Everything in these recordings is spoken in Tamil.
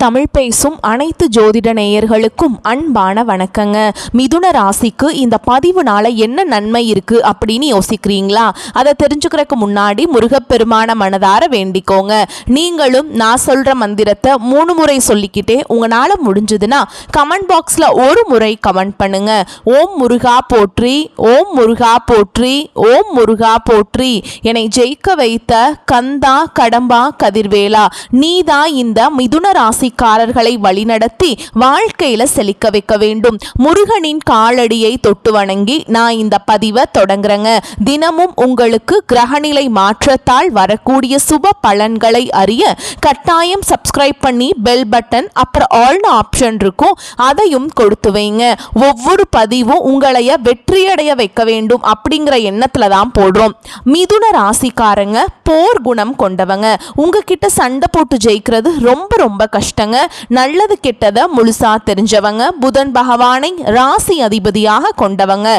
தமிழ் பேசும் அனைத்து ஜோதிட நேயர்களுக்கும் அன்பான வணக்கங்க. மிதுன ராசிக்கு இந்த பதிவுனால என்ன நன்மை இருக்கு அப்படின்னு யோசிக்கிறீங்களா? அதை தெரிஞ்சுக்கிறதுக்கு முன்னாடி முருகப்பெருமான மனதார வேண்டிக்கோங்க. நீங்களும் நான் சொல்ற மந்திரத்தை 3 முறை சொல்லிக்கிட்டே உங்களால முடிஞ்சதுன்னா கமெண்ட் பாக்ஸ்ல ஒரு முறை கமெண்ட் பண்ணுங்க. ஓம் முருகா போற்றி, ஓம் முருகா போற்றி, ஓம் முருகா போற்றி. என்னை ஜெயிக்க வைத்த கந்தா கடம்பா கதிர்வேலா, நீதான் இந்த மிதுன ராசிக்காரர்களை வழிநடத்தி வாழ்க்கையில செழிக்க வைக்க வேண்டும். முருகனின் காலடியை தொட்டு வணங்கி நான் இந்த பதிவை தொடங்குறேங்க. தினமும் உங்களுக்கு கிரகநிலை மாற்றத்தால் வரக்கூடிய சுப பலன்களை அறிய கட்டாயம் சப்ஸ்கிரைப் பண்ணி பெல் பட்டன் அப்புறம் ஆல்னு ஆப்ஷன் இருக்கும், அதையும் கொடுத்து வைங்க. ஒவ்வொரு பதிவும் உங்களைய வெற்றியடைய வைக்க வேண்டும் அப்படிங்கிற எண்ணத்துல தான் போடுறோம். மிதுன ராசிக்காரங்க போர் குணம் கொண்டவங்க. உங்ககிட்ட சண்டை போட்டு ஜெயிக்கிறது ரொம்ப ரொம்ப கஷ்டங்க. நல்லது கெட்டதை முழுசா தெரிஞ்சவங்க. புதன் பகவானை ராசி அதிபதியாக கொண்டவங்க.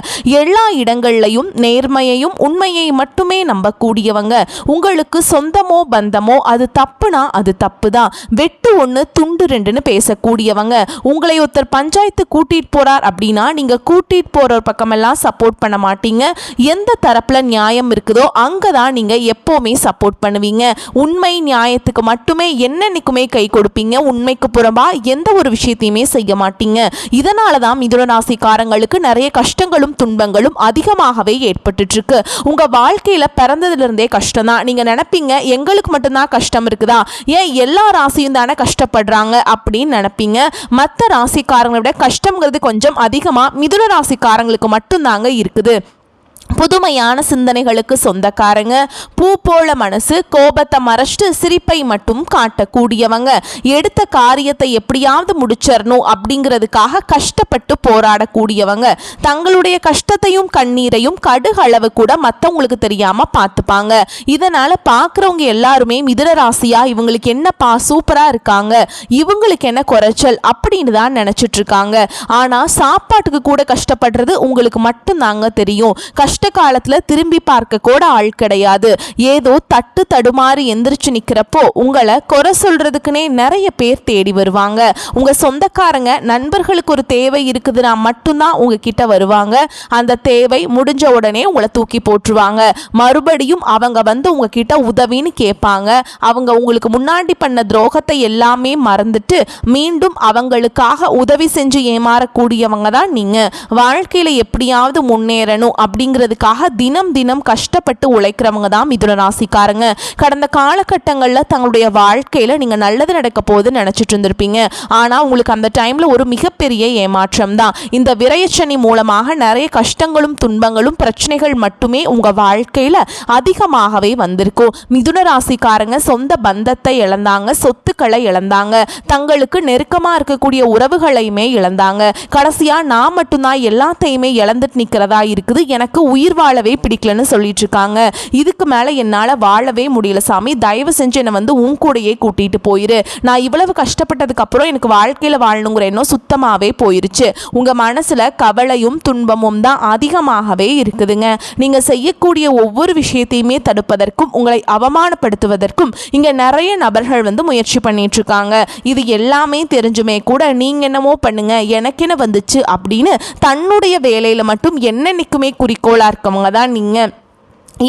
எல்லா இடங்கள்லையும் நேர்மையையும் உண்மையை மட்டுமே நம்பக்கூடியவங்க. உங்களுக்கு சொந்தமோ பந்தமோ அது தப்புனா அது தப்பு தான். வெட்டு ஒன்று துண்டு ரெண்டுன்னு பேசக்கூடியவங்க. உங்களை ஒருத்தர் பஞ்சாயத்து கூட்டிட்டு போறார் அப்படின்னா நீங்க கூட்டிட்டு போற பக்கமெல்லாம் சப்போர்ட் பண்ண மாட்டீங்க. எந்த தரப்புல நியாயம் இருக்குதோ அங்கதான் நீங்க எப்பவுமே சப்போர்ட் பண்ணுவீங்க. உண்மை நியாயத்துக்கு மட்டுமே என்னன்னைக்குமே கை கொடுப்பீங்க. உண்மைக்கு புறம்பா எந்த ஒரு விஷயத்தையுமே செய்ய மாட்டீங்க. இதனாலதான் மிதுன ராசிக்காரங்களுக்கு நிறைய கஷ்டங்களும் துன்பங்களும் அதிகமாகவே ஏற்பட்டு இருக்கு. உங்க வாழ்க்கையில பிறந்ததுல இருந்தே கஷ்டம் தான். நீங்க நினைப்பீங்க எங்களுக்கு மட்டும்தான் கஷ்டம் இருக்குதா, ஏன் எல்லா ராசியும் தானே கஷ்டப்படுறாங்க அப்படின்னு நினைப்பீங்க. மற்ற ராசிக்காரங்களை விட கஷ்டம்ங்கிறது கொஞ்சம் அதிகமா மிதுன ராசிக்காரங்களுக்கு மட்டும்தாங்க இருக்குது. புதுமையான சிந்தனைகளுக்கு சொந்தக்காரங்க. பூ போல மனசு, கோபத்தை மறைச்சிட்டு சிரிப்பை மட்டும் காட்டக்கூடியவங்க. எடுத்த காரியத்தை எப்படியாவது முடிச்சிடணும் அப்படிங்கிறதுக்காக கஷ்டப்பட்டு போராடக்கூடியவங்க. தங்களுடைய கஷ்டத்தையும் கண்ணீரையும் கடுகளவு கூட மற்றவங்களுக்கு தெரியாம பார்த்துப்பாங்க. இதனால பார்க்குறவங்க எல்லாருமே மிதுன ராசியா இவங்களுக்கு என்னப்பா சூப்பரா இருக்காங்க, இவங்களுக்கு என்ன குறைச்சல் அப்படின்னு தான் நினைச்சிட்டு இருக்காங்க. ஆனா சாப்பாட்டுக்கு கூட கஷ்டப்படுறது உங்களுக்கு மட்டும்தாங்க தெரியும். கஷ்ட காலத்துல திரும்பி பார்க்க கூட ஆள் கிடையாது. ஏதோ தட்டு தடுமாறி எந்திரிச்சு நிக்கிறப்போ உங்களை குறை சொல்றதுக்குன்னே நிறைய பேர் தேடி வருவாங்க. உங்க சொந்தக்காரங்க நண்பர்களுக்கு ஒரு தேவை இருக்குதுன்னா மட்டும்தான் உங்ககிட்ட வருவாங்க. அந்த தேவை முடிஞ்ச உடனே உங்களை தூக்கி போட்டுருவாங்க. மறுபடியும் அவங்க வந்து உங்ககிட்ட உதவின்னு கேட்பாங்க. அவங்க உங்களுக்கு முன்னாடி பண்ண துரோகத்தை எல்லாமே மறந்துட்டு மீண்டும் அவங்களுக்காக உதவி செஞ்சு ஏமாறக்கூடியவங்க தான் நீங்க. வாழ்க்கையில எப்படியாவது முன்னேறணும் அப்படிங்கிறதுக்காக தினம் தினம் கஷ்டப்பட்டு உழைக்கிறவங்க தான் மிதுன ராசிக்காரங்க. கடந்த காலகட்டங்களில் தங்களுடைய வாழ்க்கையில நீங்க நல்லது நடக்க போகுது நினைச்சிட்டு இருந்திருப்பீங்க. ஆனா உங்களுக்கு அந்த டைம்ல ஒரு மிகப்பெரிய ஏமாற்றம் தான். இந்த விரயச்சனி மூலமாக நிறைய கஷ்டங்களும் துன்பங்களும் பிரச்சனைகள் மட்டுமே உங்க வாழ்க்கையில அதிகமாகவே வந்திருக்கும். மிதுன ராசிக்காரங்க சொந்த பந்தத்தை இழந்தாங்க, சொத்துக்களை இழந்தாங்க, தங்களுக்கு நெருக்கமா இருக்கக்கூடிய உறவுகளையுமே இழந்தாங்க. கடைசியா நான் மட்டும்தான் எல்லாத்தையுமே இழந்துட்டு நிக்கிறதா இருக்குது, எனக்கு உயிர் வாழவே பிடிக்கலன்னு சொல்லிட்டு இருக்காங்க. இதுக்கு மேல என்னால வாழவே முடியல சாமி, தயவு செஞ்சு என்னை வந்து உன் கூடையே கூட்டிட்டு போயிரு. நான் இவ்வளவு கஷ்டப்பட்டதுக்கு அப்புறம் எனக்கு வாழ்க்கையில வாழணுங்கிற எண்ணம் சுத்தமாவே போயிருச்சு. உங்க மனசுல கவலையும் துன்பமும் தான் அதிகமாகவே இருக்குதுங்க. நீங்க செய்யக்கூடிய ஒவ்வொரு விஷயத்தையுமே தடுப்பதற்கும் உங்களை அவமானப்படுத்துவதற்கும் இங்க நிறைய நபர்கள் வந்து முயற்சி பண்ணிட்டு இருக்காங்க. இது எல்லாமே தெரிஞ்சுமே கூட நீங்க என்னமோ பண்ணுங்க எனக்கு என்ன வந்துச்சு அப்படின்னு தன்னுடைய வேலையில மட்டும் என்னன்னைக்குமே குறிக்கோளா இருக்கவங்க தான் நீங்க.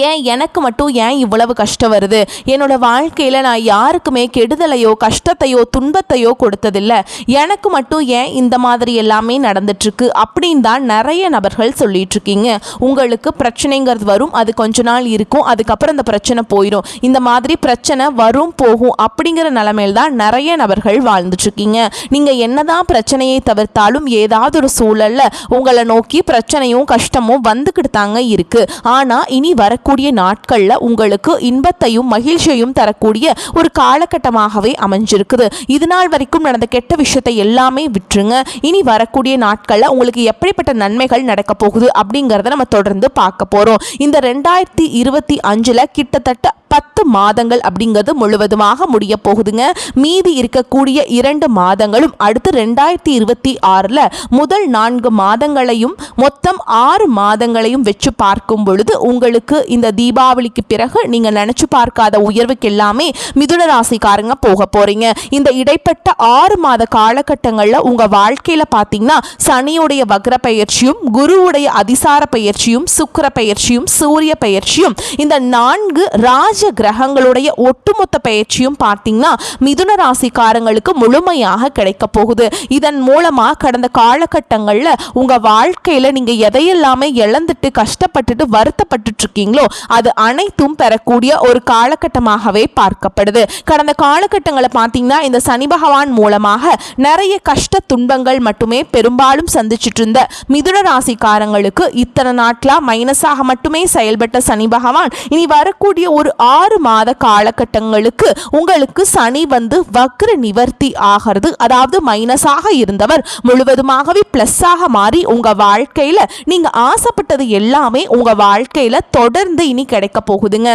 ஏன் எனக்கு மட்டும் ஏன் இவ்வளவு கஷ்டம் வருது, என்னோட வாழ்க்கையில் நான் யாருக்குமே கெடுதலையோ கஷ்டத்தையோ துன்பத்தையோ கொடுத்ததில்லை, எனக்கு மட்டும் ஏன் இந்த மாதிரி எல்லாமே நடந்துட்டுருக்கு அப்படின்னு தான் நிறைய நபர்கள் சொல்லிட்டு இருக்கீங்க. உங்களுக்கு பிரச்சனைங்கிறது வரும், அது கொஞ்ச நாள் இருக்கும், அதுக்கப்புறம் இந்த பிரச்சனை போயிடும். இந்த மாதிரி பிரச்சனை வரும் போகும் அப்படிங்கிற நிலைமையில் தான் நிறைய நபர்கள் வாழ்ந்துட்டுருக்கீங்க. நீங்கள் என்னதான் பிரச்சனையை தவிர்த்தாலும் ஏதாவது ஒரு சூழலில் உங்களை நோக்கி பிரச்சனையும் கஷ்டமும் வந்துக்கிட்டு தாங்க இருக்குது. ஆனால் இனி வர கூடிய நாட்கள்ல உங்களுக்கு இன்பத்தையும் மகிழ்ச்சியையும் தரக்கூடிய ஒரு காலகட்டமாகவே அமைஞ்சிருக்குது. இது நாள் வரைக்கும் நடந்த கெட்ட விஷயத்தை எல்லாமே விட்டுருங்க. இனி வரக்கூடிய நாட்கள்ல உங்களுக்கு எப்படிப்பட்ட நன்மைகள் நடக்க போகுது அப்படிங்கறத நம்ம தொடர்ந்து பார்க்க போறோம். இந்த 2025 கிட்டத்தட்ட 10 மாதங்கள் அப்படிங்கிறது முழுவதுமாக முடிய போகுதுங்க. மீதி இருக்கக்கூடிய 2 மாதங்களும் அடுத்து 2026 முதல் 4 மாதங்களையும் மொத்தம் 6 மாதங்களையும் வச்சு பார்க்கும் பொழுது உங்களுக்கு இந்த தீபாவளிக்கு பிறகு நீங்க நினைச்சு பார்க்காத உயர்வுக்கு எல்லாமே மிதுன ராசிக்காரங்க போக போறீங்க. இந்த இடைப்பட்ட 6 மாத காலகட்டங்கள்ல உங்க வாழ்க்கையில பாத்தீங்கன்னா சனியுடைய வக்ர பயிற்சியும், குருவுடைய அதிசார பயிற்சியும், சுக்கிர பயிற்சியும், சூரிய பயிற்சியும், இந்த 4 ராஜ கிரகங்களுடைய ஒட்டுமொத்த பயிற்சியும் பார்த்தீங்கன்னா மிதுன ராசிக்காரங்களுக்கு முழுமையாக கிடைக்க போகுது. இதன் மூலமா கடந்த காலகட்டங்களில் உங்க வாழ்க்கையில நீங்க எதையெல்லாமே இழந்துட்டு கஷ்டப்பட்டுட்டு வருத்தப்பட்டு இருக்கீங்களோ அது அனைத்தும் பெறக்கூடிய ஒரு காலகட்டமாகவே பார்க்கப்படுது. கடந்த காலகட்டங்களை பார்த்தீங்கன்னா இந்த சனி பகவான் மூலமாக நிறைய கஷ்ட துன்பங்கள் மட்டுமே பெரும்பாலும் சந்திச்சுட்டு இருந்த மிதுன ராசிக்காரங்களுக்கு இத்தனை நாட்களா மைனஸாக மட்டுமே செயல்பட்ட சனி பகவான் இனி வரக்கூடிய ஒரு 6 மாத காலகட்டங்களுக்கு உங்களுக்கு சனி வந்து வக்ர நிவர்த்தி ஆகிறது. அதாவது மைனஸாக இருந்தவர் முழுவதுமாகவே பிளஸ்ஸாக மாறி உங்க வாழ்க்கையில நீங்க ஆசைப்பட்டது எல்லாமே உங்க வாழ்க்கையில தொடர்ந்து இனி கிடைக்க போகுதுங்க.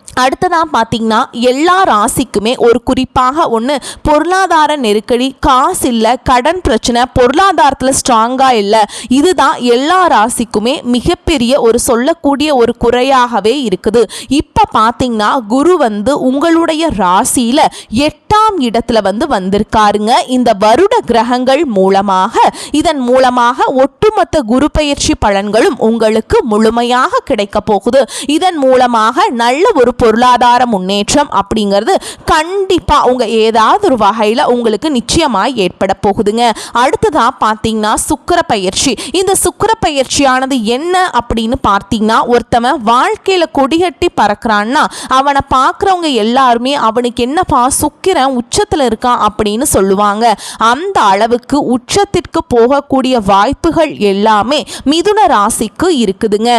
அடுத்ததான் பார்த்தீங்கன்னா எல்லா ராசிக்குமே ஒரு குறிப்பாக ஒன்று பொருளாதார நெருக்கடி, காசு இல்லை, கடன் பிரச்சனை, பொருளாதாரத்தில் ஸ்ட்ராங்காக இல்லை, இதுதான் எல்லா ராசிக்குமே மிகப்பெரிய ஒரு சொல்லக்கூடிய ஒரு குறையாகவே இருக்குது. இப்போ பார்த்தீங்கன்னா குரு வந்து உங்களுடைய ராசியில் 8ஆம் இடத்துல வந்திருக்காருங்க. இந்த வருட கிரகங்கள் மூலமாக இதன் மூலமாக ஒட்டுமொத்த குரு பயிற்சி பலன்களும் உங்களுக்கு முழுமையாக கிடைக்க போகுது. இதன் மூலமாக நல்ல ஒரு பொருளாதார முன்னேற்றம் அப்படிங்கிறது கண்டிப்பா உங்க ஏதாவது ஒரு வகையில உங்களுக்கு நிச்சயமாய் ஏற்பட போகுதுங்க. அடுத்ததா பார்த்தீங்கன்னா சுக்கிர பயிற்சி. இந்த சுக்கிர பயிற்சியானது என்ன அப்படின்னு பார்த்தீங்கன்னா ஒருத்தவன் வாழ்க்கையில கொடிகட்டி பறக்கிறான்னா அவனை பார்க்குறவங்க எல்லாருமே அவனுக்கு என்னப்பா சுக்கிரன் உச்சத்தில் இருக்கான் அப்படின்னு சொல்லுவாங்க. அந்த அளவுக்கு உச்சத்திற்கு போகக்கூடிய வாய்ப்புகள் எல்லாமே மிதுன ராசிக்கு இருக்குதுங்க.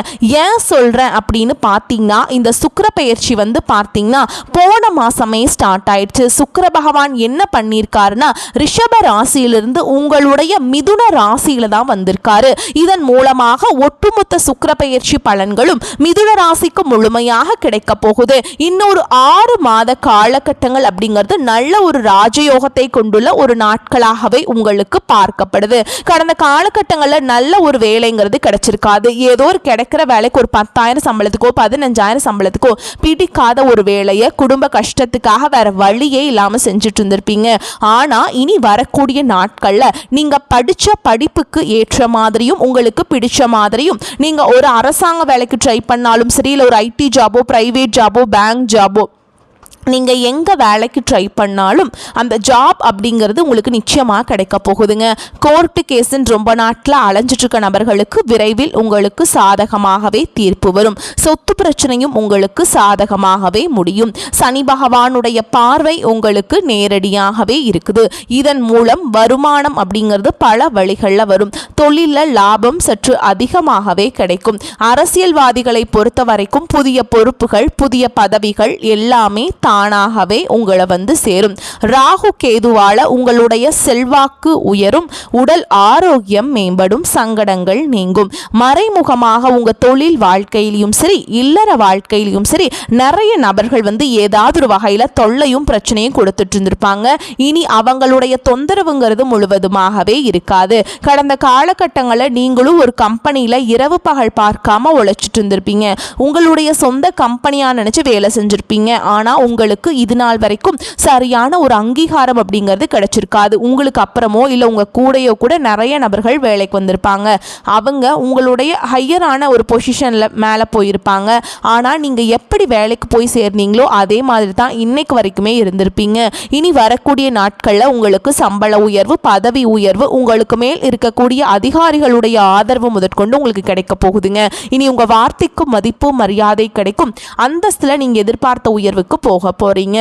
ஏன் சொல்றேன் அப்படின்னு பார்த்தீங்கன்னா இந்த சுக்கிர பயிற்சி பார்த்தீங்கன்னா போன மாசமே ஸ்டார்ட் ஆயிடுச்சு. சுக்கிர பகவான் என்ன பண்ணியிருக்காருன்னா ரிஷப ராசியிலிருந்து உங்களுடைய மிதுன ராசியில தான் வந்திருக்காரு. இதன் மூலமாக ஒட்டுமொத்த சுக்கிர பயிற்சி பலன்களும் மிதுன ராசிக்கு முழுமையாக கிடைக்க போகுது. இன்னொரு 6 மாத காலகட்டங்கள் அப்படிங்கிறது நல்ல ஒரு ராஜயோகத்தை கொண்டுள்ள ஒரு நாட்களாகவே உங்களுக்கு பார்க்கப்படுது. கடந்த காலகட்டங்களில் நல்ல ஒரு வேலைங்கிறது கிடைச்சிருக்காது. ஏதோ ஒரு கிடைக்கிற வேலைக்கு ஒரு 10,000 சம்பளத்துக்கோ 15,000 சம்பளத்துக்கோ பிடிக்காத ஒரு வேலையை குடும்ப கஷ்டத்துக்காக வேற வழியே இல்லாம செஞ்சுட்டு இருந்திருப்பீங்க. ஆனா இனி வரக்கூடிய நாட்கள்ல நீங்க படிச்ச படிப்புக்கு ஏற்ற மாதிரியும் உங்களுக்கு பிடிச்ச மாதிரியும் நீங்க ஒரு அரசாங்க வேலைக்கு ட்ரை பண்ணாலும் சரி, இல்லை ஒரு ஐடி ஜாபோ, பிரைவேட் ஜாபோ, பேங்க் ஜாபோ, நீங்கள் எங்கே வேலைக்கு ட்ரை பண்ணாலும் அந்த ஜாப் அப்படிங்கிறது உங்களுக்கு நிச்சயமாக கிடைக்க போகுதுங்க. கோர்ட்டு கேஸுன்னு ரொம்ப நாட்டில் அலைஞ்சிட்ருக்க நபர்களுக்கு விரைவில் உங்களுக்கு சாதகமாகவே தீர்ப்பு வரும். சொத்து பிரச்சனையும் உங்களுக்கு சாதகமாகவே முடியும். சனி பகவானுடைய பார்வை உங்களுக்கு நேரடியாகவே இருக்குது. இதன் மூலம் வருமானம் அப்படிங்கிறது பல வழிகளில் வரும். தொழிலில் லாபம் சற்று அதிகமாகவே கிடைக்கும். அரசியல்வாதிகளை பொறுத்த வரைக்கும் புதிய பொறுப்புகள், புதிய பதவிகள் எல்லாமே தானாகவே உங்களை சேரும். ராகு கேதுவால உங்களுடைய செல்வாக்கு உயரும், உடல் ஆரோக்கியம் மேம்படும், சங்கடங்கள் நீங்கும். மறைமுகமாக உங்க தொழில் வாழ்க்கையிலும் சரி, இல்லற வாழ்க்கையிலும் சரி நிறைய நபர்கள் ஏதாவது ஒரு வகையில தொல்லையும் பிரச்சனையும் கொடுத்துட்டு இருந்திருப்பாங்க. இனி அவங்களுடைய தொந்தரவுங்கிறது முழுவதுமாகவே இருக்காது. கடந்த காலகட்டங்களில் நீங்களும் ஒரு கம்பெனியில இரவு பகல் பார்க்காம உழைச்சிட்டு இருந்திருப்பீங்க. உங்களுடைய சொந்த கம்பெனியா நினைச்சு வேலை செஞ்சிருப்பீங்க. ஆனா உங்களுக்கு இது நாள் வரைக்கும் சரியான ஒரு அங்கீகாரம் அப்படிங்கிறது கிடைச்சிருக்காது. உங்களுக்கு அப்புறமோ இல்லை உங்க கூடையோ கூட நிறைய நபர்கள் வேலைக்கு வந்திருப்பாங்க. அவங்க உங்களுடைய ஹையரான ஒரு பொசிஷன்ல மேலே போயிருப்பாங்க. ஆனால் நீங்க எப்படி வேலைக்கு போய் சேர்ந்தீங்களோ அதே மாதிரி தான் இன்னைக்கு வரைக்குமே இருந்திருப்பீங்க. இனி வரக்கூடிய நாட்களில் உங்களுக்கு சம்பள உயர்வு, பதவி உயர்வு, உங்களுக்கு மேல் இருக்கக்கூடிய அதிகாரிகளுடைய ஆதரவு முதற்கொண்டு உங்களுக்கு கிடைக்க போகுதுங்க. இனி உங்க வார்த்தைக்கு மதிப்பு மரியாதை கிடைக்கும். அந்தஸ்துல நீங்க எதிர்பார்த்த உயர்வுக்கு போக போறீங்க.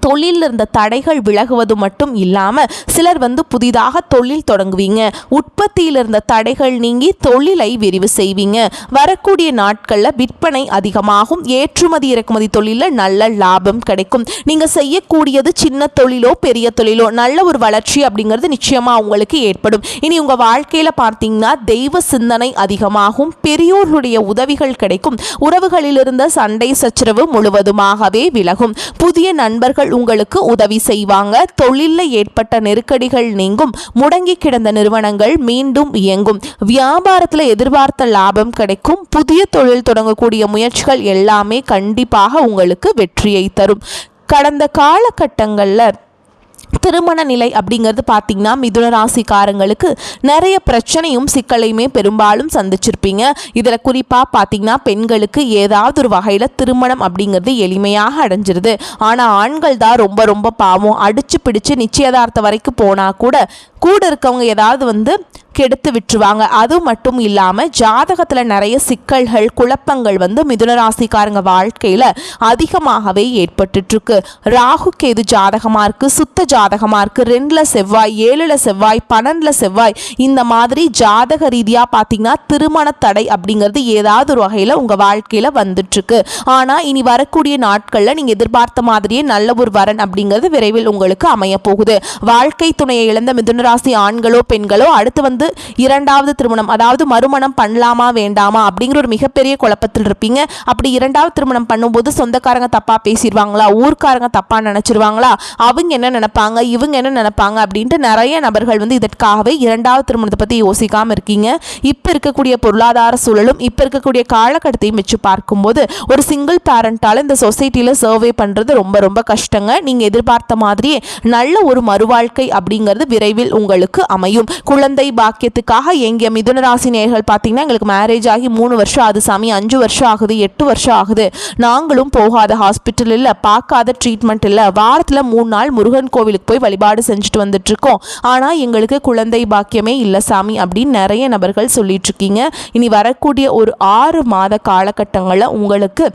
தொழிலில் இருந்த தடைகள் விலகுவது மட்டும் இல்லாமல் சிலர் புதிதாக தொழில் தொடங்குவீங்க. உற்பத்தியில் இருந்த தடைகள் நீங்கி தொழிலை விரிவு செய்வீங்க. வரக்கூடிய நாட்களில் விற்பனை அதிகமாகும். ஏற்றுமதி இறக்குமதி தொழிலில் நல்ல லாபம் கிடைக்கும். நீங்கள் செய்யக்கூடியது சின்ன தொழிலோ பெரிய தொழிலோ நல்ல ஒரு வளர்ச்சி அப்படிங்கிறது நிச்சயமாக உங்களுக்கு ஏற்படும். இனி உங்கள் வாழ்க்கையில் பார்த்தீங்கன்னா தெய்வ சிந்தனை அதிகமாகும். பெரியோர்களுடைய உதவிகள் கிடைக்கும். உறவுகளில் இருந்த சண்டை சச்சரவு முழுவதுமாகவே விலகும். புதிய நண்பர்கள் உங்களுக்கு உதவி செய்வாங்க. தொழிலில் ஏற்பட்ட நெருக்கடிகள் நீங்கும். முடங்கி கிடந்த நிறுவனங்கள் மீண்டும் இயங்கும். வியாபாரத்தில் எதிர்பார்த்த லாபம் கிடைக்கும். புதிய தொழில் தொடங்கக்கூடிய முயற்சிகள் எல்லாமே கண்டிப்பாக உங்களுக்கு வெற்றியை தரும். கடந்த காலகட்டங்களில் திருமண நிலை அப்படிங்கிறது பார்த்தீங்கன்னா மிதுன ராசிக்காரங்களுக்கு நிறைய பிரச்சனையும் சிக்கலையுமே பெரும்பாலும் சந்திச்சிருப்பீங்க. இதில் குறிப்பாக பார்த்தீங்கன்னா பெண்களுக்கு ஏதாவது ஒரு வகையில் திருமணம் அப்படிங்கிறது எளிமையாக அடைஞ்சிருது. ஆனால் ஆண்கள் தான் ரொம்ப ரொம்ப பாவம். அடிச்சு பிடிச்சு நிச்சயதார்த்தம் வரைக்கும் போனால் கூட இருக்கவங்க ஏதாவது கெடுத்து விட்டுருவாங்க. அது மட்டும் இல்லாமல் ஜாதகத்தில் நிறைய சிக்கல்கள் குழப்பங்கள் மிதுன ராசிக்காரங்க வாழ்க்கையில் அதிகமாகவே ஏற்பட்டுருக்கு. ராகு கேது ஜாதகமாக இருக்குது, சுத்த ஜாதகமாக இருக்குது, 2ல் செவ்வாய், 7ல் செவ்வாய், 12ல் செவ்வாய், இந்த மாதிரி ஜாதக ரீதியாக பார்த்தீங்கன்னா திருமண தடை அப்படிங்கிறது ஏதாவது ஒரு வகையில் உங்கள் வாழ்க்கையில் வந்துட்டுருக்கு. ஆனால் இனி வரக்கூடிய நாட்களில் நீங்கள் எதிர்பார்த்த மாதிரியே நல்ல ஒரு வரன் அப்படிங்கிறது விரைவில் உங்களுக்கு அமைய போகுது. வாழ்க்கை துணையை இழந்த மிதுன ராசி ஆண்களோ பெண்களோ அடுத்து இரண்டாவது திருமணம் அதாவது மறுமணம் பண்ணலாமா வேண்டாமா அப்படிங்கிற ஒரு மிகப்பெரிய குழப்பத்தில் இருப்பீங்க. அப்படி இரண்டாவது திருமணம் பண்ணும்போது சொந்தக்காரங்க தப்பா பேசிடுவாங்களா, ஊர்க்காரங்க தப்பா நினைச்சிருவாங்களா, அவங்க என்ன நினைப்பாங்க, இவங்க என்ன நினைப்பாங்க அப்படின்ட்டு நிறைய நபர்கள் இதற்காகவே இரண்டாவது திருமணத்தை பற்றி யோசிக்காமல் இருக்கீங்க. இப்போ இருக்கக்கூடிய பொருளாதார சூழலும் இப்போ இருக்கக்கூடிய காலகட்டத்தையும் வச்சு பார்க்கும்போது ஒரு சிங்கிள் பேரண்டால் இந்த சொசைட்டியில் சர்வே பண்ணுறது ரொம்ப ரொம்ப கஷ்டங்க. நீங்கள் எதிர்பார்த்த மாதிரியே நல்ல ஒரு மறுவாழ்க்கை அப்படிங்கிறது விரைவில் உங்களுக்கு அமையும். குழந்தை பாக்கியத்துக்காக எங்க மிதுன ராசி நேயர்கள் பார்த்தீங்கன்னா எங்களுக்கு மேரேஜ் ஆகி 3 வருஷம் ஆகுது சாமி, 5 வருஷம் ஆகுது, 8 வருஷம் ஆகுது, நாங்களும் போகாத ஹாஸ்பிட்டல் இல்லை, பார்க்காத ட்ரீட்மெண்ட் இல்லை, வாரத்தில் 3 நாள் முருகன் கோவிலுக்கு போய் வழிபாடு செஞ்சுட்டு வந்துட்டு இருக்கோம், ஆனால் எங்களுக்கு குழந்தை பாக்கியமே இல்லை சாமி அப்படின்னு நிறைய நபர்கள் சொல்லிட்டு இருக்கீங்க. இனி வரக்கூடிய ஒரு 6 மாத காலகட்டங்களில் உங்களுக்கு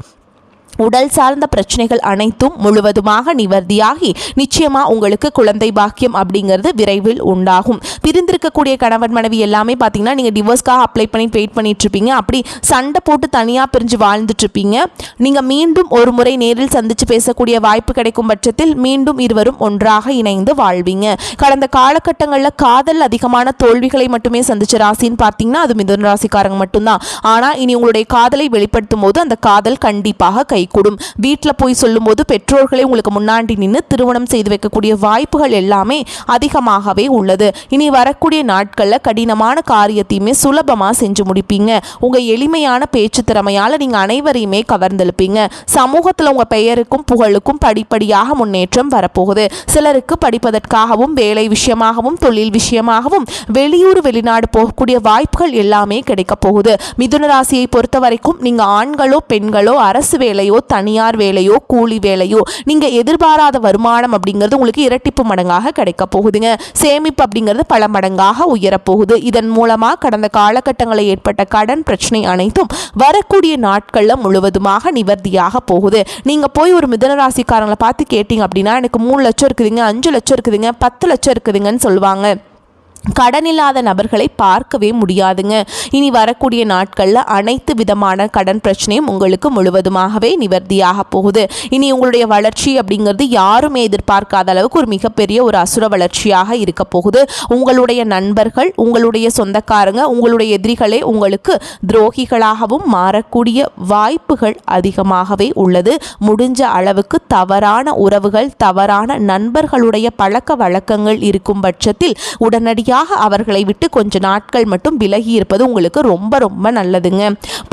உடல் சார்ந்த பிரச்சனைகள் அனைத்தும் முழுவதுமாக நிவர்த்தியாகி நிச்சயமா உங்களுக்கு குழந்தை பாக்கியம் அப்படிங்கிறது விரைவில் உண்டாகும். பிரிந்திருக்கக்கூடிய கணவன் மனைவி எல்லாமே பார்த்தீங்கன்னா நீங்கள் டிவோர்ஸ்க்காக அப்ளை பண்ணி வெயிட் பண்ணிட்டு இருப்பீங்க. அப்படி சண்டை போட்டு தனியாக பிரிஞ்சு வாழ்ந்துட்டு இருப்பீங்க. நீங்கள் மீண்டும் ஒரு முறை நேரில் சந்தித்து பேசக்கூடிய வாய்ப்பு கிடைக்கும் பட்சத்தில் மீண்டும் இருவரும் ஒன்றாக இணைந்து வாழ்வீங்க. கடந்த காலகட்டங்களில் காதல் அதிகமான தோல்விகளை மட்டுமே சந்திச்ச ராசின்னு பார்த்தீங்கன்னா அது மிதுன ராசிக்காரங்க மட்டும்தான். ஆனால் இனி உங்களுடைய காதலை வெளிப்படுத்தும் போது அந்த காதல் கண்டிப்பாக கூடும். வீட்டில் போய் சொல்லும்போது பெற்றோர்களே உங்களுக்கு முன்னாடி நின்று திருமணம் செய்து வைக்கக்கூடிய வாய்ப்புகள் எல்லாமே அதிகமாகவே உள்ளது. இனி வரக்கூடிய நாட்களில் கடினமான காரியத்தையுமே சுலபமாக செஞ்சு முடிப்பீங்க. உங்கள் எளிமையான பேச்சு திறமையால் நீங்கள் அனைவரையுமே கவர்ந்தெழுப்பீங்க. சமூகத்தில் உங்கள் பெயருக்கும் புகழுக்கும் படிப்படியாக முன்னேற்றம் வரப்போகுது. சிலருக்கு படிப்பதற்காகவும் வேலை விஷயமாகவும் தொழில் விஷயமாகவும் வெளியூர் வெளிநாடு போகக்கூடிய வாய்ப்புகள் எல்லாமே கிடைக்க போகுது. மிதுன ராசியை பொறுத்த வரைக்கும் நீங்கள் ஆண்களோ பெண்களோ அரசு வேலையோ தனியார் வேலையோ கூலி வேலையோ நீங்க எதிர்பாராத வருமானம் அப்படிங்கிறது உங்களுக்கு இரட்டிப்பு மடங்காக கிடைக்க போகுதுங்க. சேமிப்பு அப்படிங்கிறது பல மடங்காக உயரப்போகுது. இதன் மூலமா கடந்த காலகட்டங்களில் ஏற்பட்ட கடன் பிரச்சனை அனைத்தும் வரக்கூடிய நாட்களில் முழுவதுமாக நிவர்த்தியாக போகுது. நீங்க போய் ஒரு மிதுன ராசிக்காரங்களை பார்த்து கேட்டீங்க அப்படின்னா எனக்கு 3 லட்சம் இருக்குதுங்க, 5 லட்சம் இருக்குதுங்க, 10 லட்சம் இருக்குதுங்கன்னு சொல்லுவாங்க. கடனில்லாத நபர்களை பார்க்கவே முடியாதுங்க. இனி வரக்கூடிய நாட்களில் அனைத்து விதமான கடன் பிரச்சனையும் உங்களுக்கு முழுவதுமாகவே நிவர்த்தியாக போகுது. இனி உங்களுடைய வளர்ச்சி அப்படிங்கிறது யாருமே எதிர்பார்க்காத அளவுக்கு ஒரு மிகப்பெரிய ஒரு அசுர வளர்ச்சியாக இருக்க போகுது. உங்களுடைய நண்பர்கள், உங்களுடைய சொந்தக்காரங்க, உங்களுடைய எதிரிகளே உங்களுக்கு துரோகிகளாகவும் மாறக்கூடிய வாய்ப்புகள் அதிகமாகவே உள்ளது. முடிஞ்ச அளவுக்கு தவறான உறவுகள், தவறான நண்பர்களுடைய பழக்க வழக்கங்கள் இருக்கும் பட்சத்தில் உடனடியாக அவர்களை விட்டு கொஞ்ச நாட்கள் மட்டும் விலகி இருப்பது உங்களுக்கு ரொம்ப ரொம்ப நல்லதுங்க.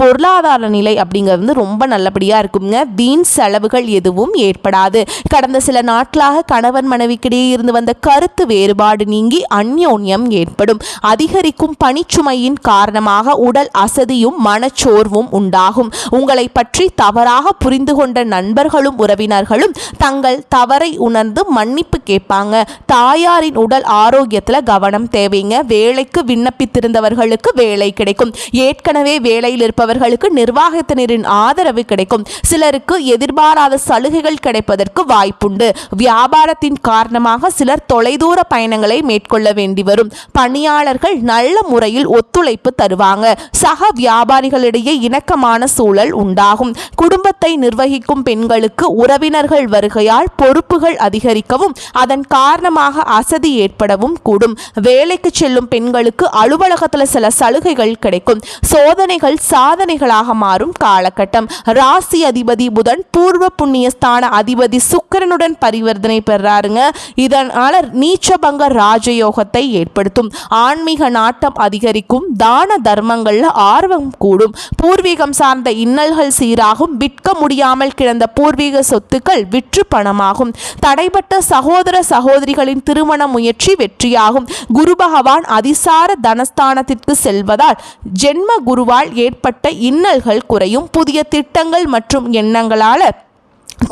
பொருளாதார நிலை அப்படிங்கிறது ரொம்ப நல்லபடியாக இருக்குங்க. வீண் செலவுகள் எதுவும் ஏற்படாது. கடந்த சில நாட்களாக கணவன் மனைவிக்கிடையே இருந்து வந்த கருத்து வேறுபாடு நீங்கி அந்யோன்யம் ஏற்படும். அதிகரிக்கும் பணிச்சுமையின் காரணமாக உடல் அசதியும் மனச்சோர்வும் உண்டாகும். உங்களை பற்றி தவறாக புரிந்து கொண்ட நண்பர்களும் உறவினர்களும் தங்கள் தவறை உணர்ந்து மன்னிப்பு கேட்பாங்க. தாயாரின் உடல் ஆரோக்கியத்தில் கவனம் கவனம் தேவைங்க. வேலைக்கு விண்ணப்பித்திருந்தவர்களுக்கு வேலை கிடைக்கும். ஏற்கனவே வேலையில் இருப்பவர்களுக்கு நிர்வாகத்தினரின் ஆதரவு கிடைக்கும். சிலருக்கு எதிர்பாராத சலுகைகள் கிடைப்பதற்கு வாய்ப்புண்டு. வியாபாரத்தின் காரணமாக சிலர் தொலைதூர பயணங்களை மேற்கொள்ள வேண்டி வரும். பணியாளர்கள் நல்ல முறையில் ஒத்துழைப்பு தருவாங்க. சக வியாபாரிகளிடையே இணக்கமான சூழல் உண்டாகும். குடும்பத்தை நிர்வகிக்கும் பெண்களுக்கு உறவினர்கள் வருகையால் பொறுப்புகள் அதிகரிக்கவும் அதன் காரணமாக அசதி ஏற்படவும் கூடும். வேலைக்கு செல்லும் பெண்களுக்கு அலுவலகத்தில் சில சலுகைகள் கிடைக்கும். சோதனைகள் சாதனைகளாக மாறும் காலகட்டம். ராசி அதிபதி புதன் பூர்வ புண்ணியஸ்தான அதிபதி சுக்கிரனுடன் பரிவர்த்தனை பெறாருங்க. இதனால நீச்சபங்க ராஜயோகத்தை ஏற்படுத்தும். ஆன்மீக நாட்டம் அதிகரிக்கும். தான தர்மங்கள்ல ஆர்வம் கூடும். பூர்வீகம் சார்ந்த இன்னல்கள் சீராகும். விற்க முடியாமல் கிடந்த பூர்வீக சொத்துக்கள் விற்று பணமாகும். தடைப்பட்ட சகோதர சகோதரிகளின் திருமண முயற்சி வெற்றியாகும். குரு பகவான் அதிசார தனஸ்தானத்திற்கு செல்வதால் ஜென்ம குருவால் ஏற்பட்ட இன்னல்கள் குறையும். புதிய திட்டங்கள் மற்றும் எண்ணங்களால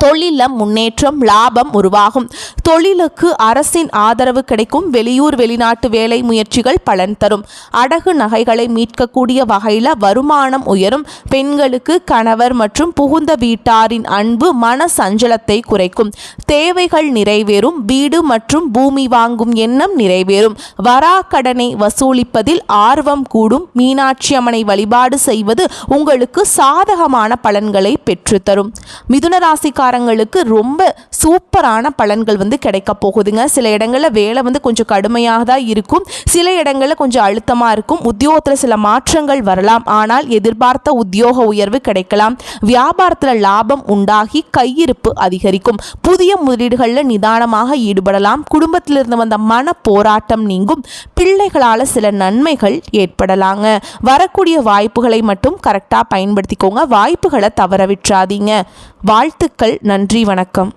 தொழிலில் முன்னேற்றம் லாபம் உருவாகும். தொழிலுக்கு அரசின் ஆதரவு கிடைக்கும். வெளியூர் வெளிநாட்டு வேலை முயற்சிகள் பலன் தரும். அடகு நகைகளை மீட்கக்கூடிய வகையில் வருமானம் உயரும். பெண்களுக்கு கணவர் மற்றும் புகுந்த வீட்டாரின் அன்பு மன சஞ்சலத்தை குறைக்கும். தேவைகள் நிறைவேறும். வீடு மற்றும் பூமி வாங்கும் எண்ணம் நிறைவேறும். வராக்கடனை வசூலிப்பதில் ஆர்வம் கூடும். மீனாட்சி அம்மனை வழிபாடு செய்வது உங்களுக்கு சாதகமான பலன்களை பெற்றுத்தரும். மிதுன ராசி காரங்களுக்கு ரொம்ப சூப்பரான பலன்கள் கிடைக்க போகுதுங்க. சில இடங்களில் வேலை கொஞ்சம் கடுமையாக தான் இருக்கும். சில இடங்களில் கொஞ்சம் அழுத்தமாக இருக்கும். உத்தியோகத்தில் சில மாற்றங்கள் வரலாம். ஆனால் எதிர்பார்த்த உத்தியோக உயர்வு கிடைக்கலாம். வியாபாரத்தில் லாபம் உண்டாகி கையிருப்பு அதிகரிக்கும். புதிய முதலீடுகளில் நிதானமாக ஈடுபடலாம். குடும்பத்திலிருந்து வந்த மன போராட்டம் நீங்கும். பிள்ளைகளால் சில நன்மைகள் ஏற்படலாங்க. வரக்கூடிய வாய்ப்புகளை மட்டும் கரெக்டாக பயன்படுத்திக்கோங்க. வாய்ப்புகளை தவற விட்டுறாதீங்க. வாழ்த்துக்கள். நன்றி. வணக்கம்.